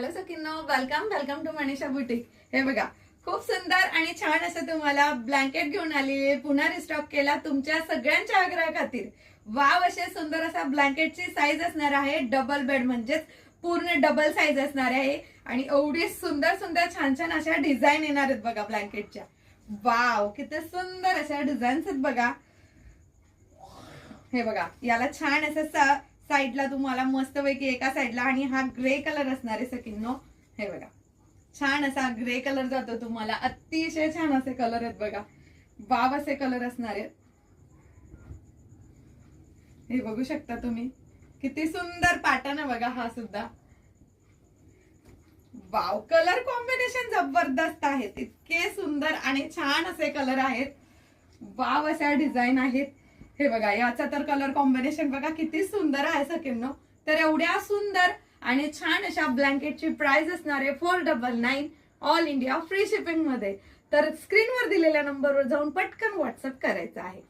Hello सखींनो, welcome to Manisha boutique. हे बघा, खूप सुंदर आणि छान असं तुम्हाला ब्लँकेट घेऊन आली, पुन्हा रिस्टॉक केला तुमच्या सगळ्यांच्या आग्रहा खातीर। वाव, असे सुंदर असा ब्लँकेटची साईज असणार आहे डबल बेड, म्हणजेच पूर्ण डबल साईज असणार आहे आणि एवढी सुंदर सुंदर छान छान अशा डिझाईन येणार आहेत बघा ब्लँकेटच्या। वाव, किती सुंदर अशा डिझाईन्स आहेत बघा। हे बघा, याला छान असं साइडला तुम्हाला मस्तपैकी एका साइडला, आणि हा ग्रे कलर असणार आहे सखींनो। हे बघा, छान असा ग्रे कलर जातो तुम्हाला, अतिशय छान असे कलर आहेत बघा, वाव असे कलर असणार आहेत। हे बघू शकता तुम्ही, किती सुंदर पॅटर्न आहे बघा हा सुद्धा। वाव, कलर कॉम्बिनेशन जबरदस्त आहेत, इतके सुंदर आणि छान असे कलर आहेत। वाव, अशा डिझाईन आहेत। हे बघा, याचा तर कलर कॉम्बिनेशन बघा किती सुंदर आहे सखींनो। तर एवढ्या सुंदर आणि छान अशा ब्लँकेटची प्राइस असणार आहे 499 ऑल इंडिया फ्री शिपिंग मध्ये। तर स्क्रीनवर दिलेल्या नंबरवर जाऊन पटकन व्हॉट्सअप करायचं आहे।